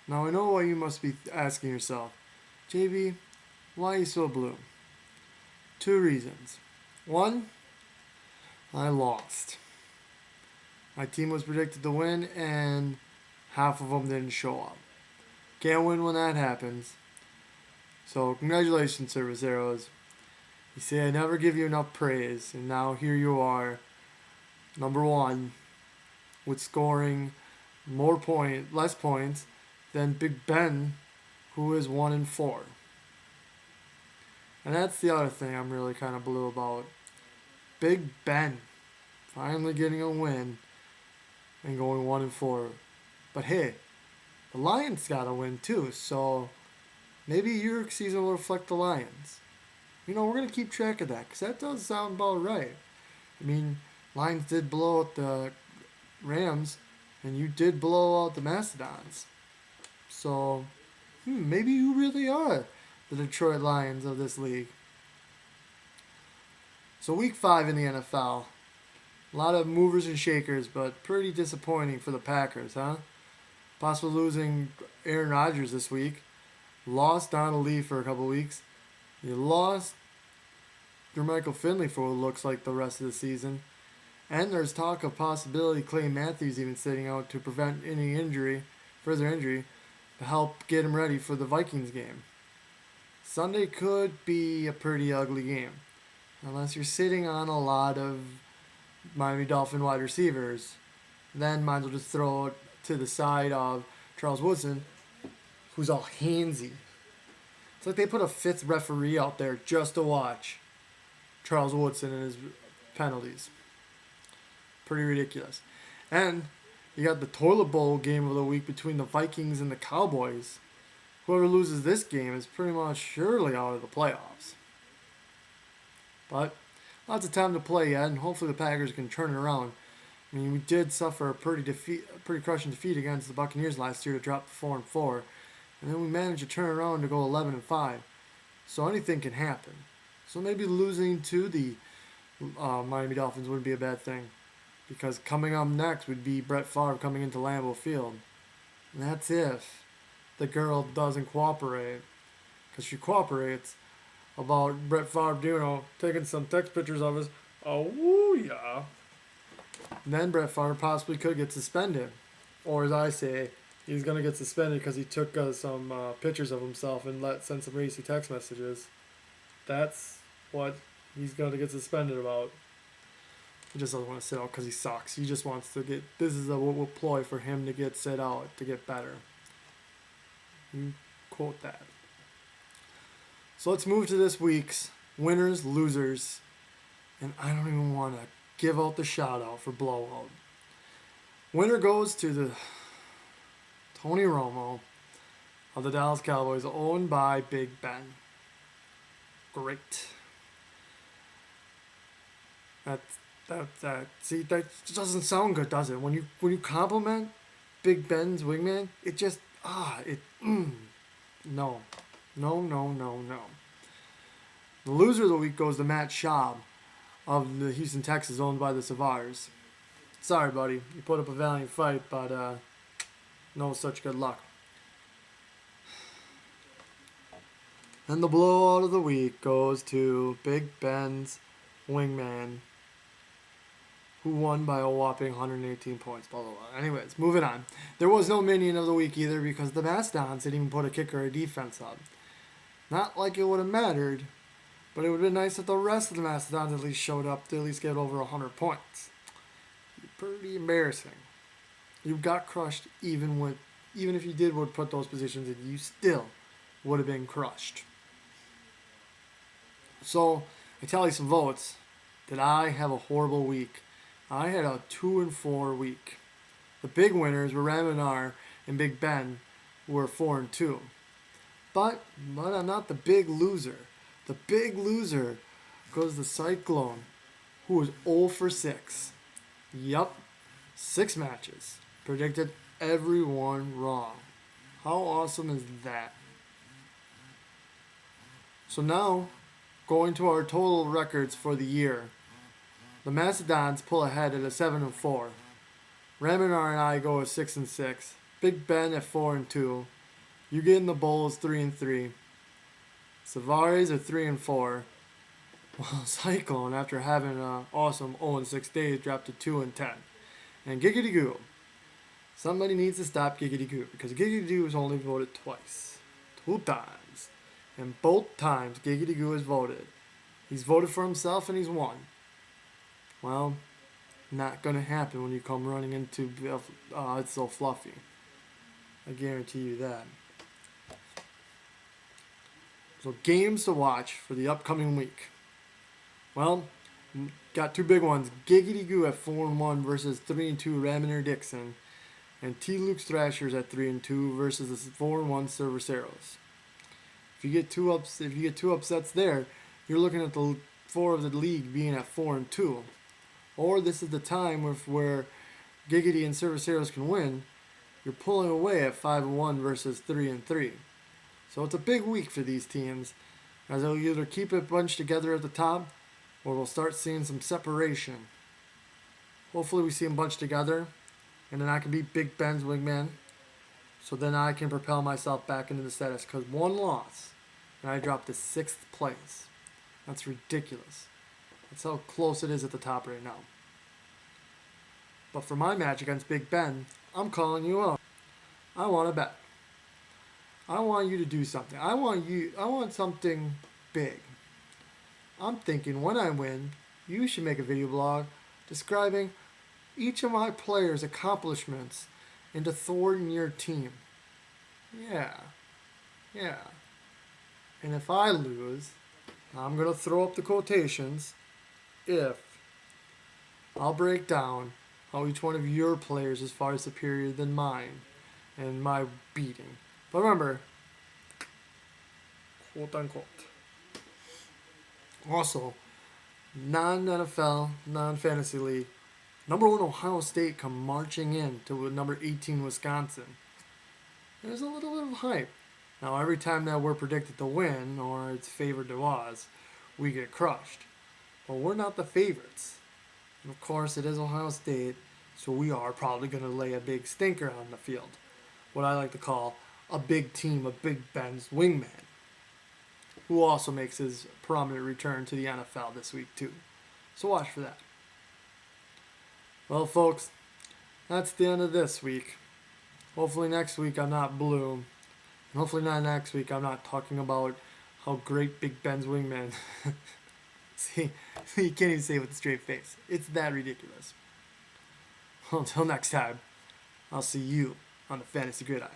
Now I know why you must be asking yourself, JB, why are you so blue? Two reasons. One, I lost. My team was predicted to win, and half of them didn't show up. Can't win when that happens. So congratulations, Service Arrows. You say I never give you enough praise, and now here you are, number one, with scoring less points than Big Ben, who is 1-4. And that's the other thing I'm really kind of blue about. Big Ben finally getting a win and going 1-4. But hey, the Lions got a win too, so maybe your season will reflect the Lions. We're going to keep track of that because that does sound about right. I mean, Lions did blow out the Rams, and you did blow out the Mastodons. So, maybe you really are the Detroit Lions of this league. So, week 5 in the NFL. A lot of movers and shakers, but pretty disappointing for the Packers, huh? Possibly losing Aaron Rodgers this week. Lost Donald Lee for a couple weeks. You lost Jermichael Finley for what looks like the rest of the season. And there's talk of possibility Clay Matthews even sitting out to prevent any further injury, to help get him ready for the Vikings game. Sunday could be a pretty ugly game, unless you're sitting on a lot of Miami Dolphin wide receivers. Then might as well just throw it to the side of Charles Woodson, who's all handsy. It's like they put a fifth referee out there just to watch Charles Woodson and his penalties. Pretty ridiculous. And you got the toilet bowl game of the week between the Vikings and the Cowboys. Whoever loses this game is pretty much surely out of the playoffs. But lots of time to play yet, and hopefully the Packers can turn it around. I mean, we did suffer a pretty crushing defeat against the Buccaneers last year to drop to 4-4, and then we managed to turn around to go 11-5. So anything can happen. So maybe losing to the Miami Dolphins wouldn't be a bad thing, because coming up next would be Brett Favre coming into Lambeau Field, and that's if the girl doesn't cooperate, because she cooperates about Brett Favre, taking some text pictures of us. Oh yeah. And then Brett Favre possibly could get suspended, or as I say, he's gonna get suspended because he took some pictures of himself and sent some racy text messages. That's what he's gonna get suspended about. He just doesn't want to sit out because he sucks. He just wants to get. This is a ploy for him to get sit out to get better. You quote that. So let's move to this week's winners, losers, and I don't even want to give out the shout out for blowout. Winner goes to the Tony Romo of the Dallas Cowboys, owned by Big Ben. Great. That doesn't sound good, does it? When you compliment Big Ben's wingman, it just no. The loser of the week goes to Matt Schaub of the Houston Texans, owned by the Savars. Sorry, buddy. You put up a valiant fight, but no such good luck. And the blowout of the week goes to Big Ben's wingman, who won by a whopping 118 points, blah, blah, blah. Anyways, moving on. There was no minion of the week either because the Mastodons didn't even put a kicker or defense up. Not like it would have mattered, but it would have been nice if the rest of the Mastodons at least showed up to at least get over 100 points. Pretty embarrassing. You got crushed even if you would put those positions in, you still would have been crushed. So, I tally some votes that I have a horrible week. I had a 2-4 week. The big winners were Raminar and Big Ben, who were 4-2. But I'm not the big loser. The big loser goes to Cyclone, who was 0-6. Yup, 6 matches. Predicted everyone wrong. How awesome is that? So now, going to our total records for the year. The Mastodons pull ahead at a 7-4. Raminar and I go at 6-6. Big Ben at 4-2. You get in the Bulls 3-3. Savares are 3-4. Well, Cyclone, after having an awesome 0-6 days, dropped to 2-10. And Giggity Goo. Somebody needs to stop Giggity Goo because Giggity Goo was only voted twice. 2 times. And both times Giggity Goo is voted. He's voted for himself and he's won. Well, not gonna happen when you come running into It's So Fluffy. I guarantee you that. So games to watch for the upcoming week. Well, got 2 big ones. Giggity Goo at 4-1 versus 3-2 Raminer Dixon. And T. Luke's Thrashers at 3-2 versus the 4-1 Cerveceros. If you get two upsets there, you're looking at the 4 of the league being at 4-2. Or this is the time where Giggity and Cerveceros can win. You're pulling away at 5-1 versus 3-3. So it's a big week for these teams, as they'll either keep it bunched together at the top, or we'll start seeing some separation. Hopefully we see them bunched together, and then I can beat Big Ben's wingman, so then I can propel myself back into the status, because 1 loss, and I dropped to 6th place. That's ridiculous. That's how close it is at the top right now. But for my match against Big Ben, I'm calling you out. I want to bet. I want you to do something. I want something big. I'm thinking when I win, you should make a video blog describing each of my players' accomplishments into thwarting your team. Yeah. And if I lose, I'm going to throw up the quotations. If I'll break down how each one of your players is far superior than mine and my beating. But remember, quote unquote. Also, non-NFL, non-fantasy league, number 1 Ohio State come marching in to number 18 Wisconsin. There's a little bit of hype. Now, every time that we're predicted to win, or it's favored to us, we get crushed. But we're not the favorites. And of course, it is Ohio State, so we are probably going to lay a big stinker on the field. What I like to call a big team of Big Ben's wingman, who also makes his prominent return to the NFL this week too. So watch for that. Well, folks, that's the end of this week. Hopefully next week I'm not blue. And hopefully not next week I'm not talking about how great Big Ben's wingman. See, you can't even say it with a straight face. It's that ridiculous. Until next time, I'll see you on the Fantasy Gridiron.